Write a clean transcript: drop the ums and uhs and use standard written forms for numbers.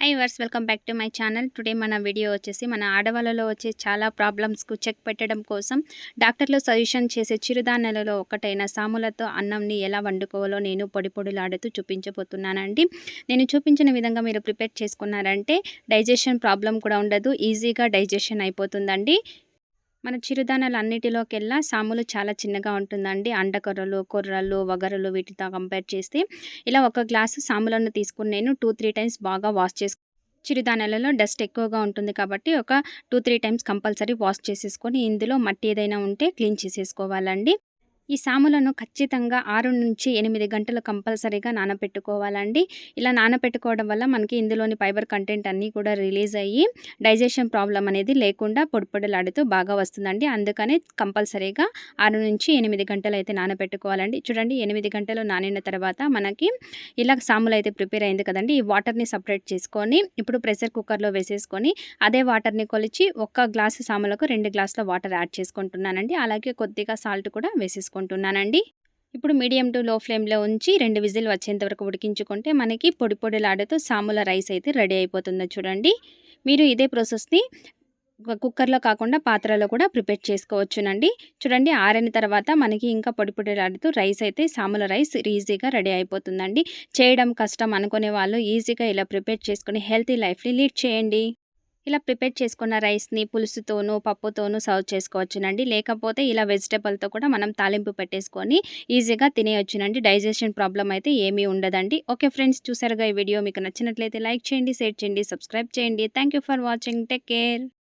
Hi viewers welcome back to my channel. Today మన video వచ్చేసి మన ఆడవాళ్ళలో వచ్చే చాలా ప్రాబ్లమ్స్కు చెక్ పెట్టడం కోసం డాక్టర్లు సజెషన్ చేసే చిరుధాన్యాలలో ఒకటైన సాములతో అన్నంని ఎలా వండుకోవాలో నేను పొడి పొడిలాడుతూ చూపించబోతున్నానండి. నేను చూపించిన విధంగా మీరు ప్రిపేర్ చేసుకున్నారంటే డైజెషన్ ప్రాబ్లం కూడా ఉండదు, ఈజీగా డైజెషన్ అయిపోతుందండి. మన చిరుధాన్యాలన్నిటిలోకెల్లా సాములు చాలా చిన్నగా ఉంటుందండి. అండకొర్రలు, కొర్రలు, వగరులు వీటితో కంపేర్ చేస్తే ఇలా ఒక గ్లాసు సాములను తీసుకొని నేను 2-3 టైమ్స్ బాగా వాష్ చిరుధాన్యాలలో డస్ట్ ఎక్కువగా ఉంటుంది కాబట్టి ఒక 2-3 టైమ్స్ కంపల్సరీ వాష్ చేసేసుకొని ఇందులో మట్టి ఏదైనా ఉంటే క్లీన్ చేసేసుకోవాలండి. ఈ సాములను ఖచ్చితంగా 6-8 గంటలు కంపల్సరీగా నానబెట్టుకోవాలండి. ఇలా నానబెట్టుకోవడం వల్ల మనకి ఇందులోని ఫైబర్ కంటెంట్ అన్నీ కూడా రిలీజ్ అయ్యి డైజెషన్ ప్రాబ్లం అనేది లేకుండా పొడిపొడిలాడుతూ బాగా వస్తుందండి. అందుకని కంపల్సరీగా 6-8 గంటలు అయితే నానబెట్టుకోవాలండి. చూడండి, 8 గంటలు నానిన తర్వాత మనకి ఇలా సాములు అయితే ప్రిపేర్ అయింది కదండి. ఈ వాటర్ని సపరేట్ చేసుకొని ఇప్పుడు ప్రెషర్ కుక్కర్లో వేసేసుకొని అదే వాటర్ని కొలిచి 1 గ్లాసు సాములకు 2 గ్లాసుల వాటర్ యాడ్ చేసుకుంటున్నానండి. అలాగే కొద్దిగా సాల్ట్ కూడా వేసేసుకుంటున్నానండి. ఇప్పుడు మీడియం టు లో ఫ్లేమ్లో ఉంచి 2 విజిల్ వచ్చేంత వరకు ఉడికించుకుంటే మనకి పొడి పొడిలాడుతూ సాముల రైస్ అయితే రెడీ అయిపోతుందో చూడండి. మీరు ఇదే ప్రాసెస్ని కుక్కర్లో కాకుండా పాత్రలో కూడా ప్రిపేర్ చేసుకోవచ్చునండి. చూడండి, ఆరిన తర్వాత మనకి ఇంకా పొడి పొడిలాడుతూ రైస్ అయితే సాముల రైస్ ఈజీగా రెడీ అయిపోతుందండి. చేయడం కష్టం అనుకునే వాళ్ళు ఈజీగా ఇలా ప్రిపేర్ చేసుకొని హెల్తీ లైఫ్ని లీడ్ చేయండి. ఇలా ప్రిపేర్ చేసుకున్న రైస్‌ని పులుసుతోనూ, పప్పుతోనూ సర్వ్ చేసుకోవచ్చునండి. లేకపోతే ఇలా వెజిటబుల్‌తో కూడా మనం తాలింపు పెట్టేసుకొని ఈజీగా తినేయొచ్చునండి. డైజెషన్ ప్రాబ్లమ్ అయితే ఏమీ ఉండదండి. ఓకే ఫ్రెండ్స్, చూసారుగా ఈ వీడియో మీకు నచ్చినట్లయితే లైక్ చేయండి, షేర్ చేయండి, సబ్స్క్రైబ్ చేయండి. Thank you for watching. Take care.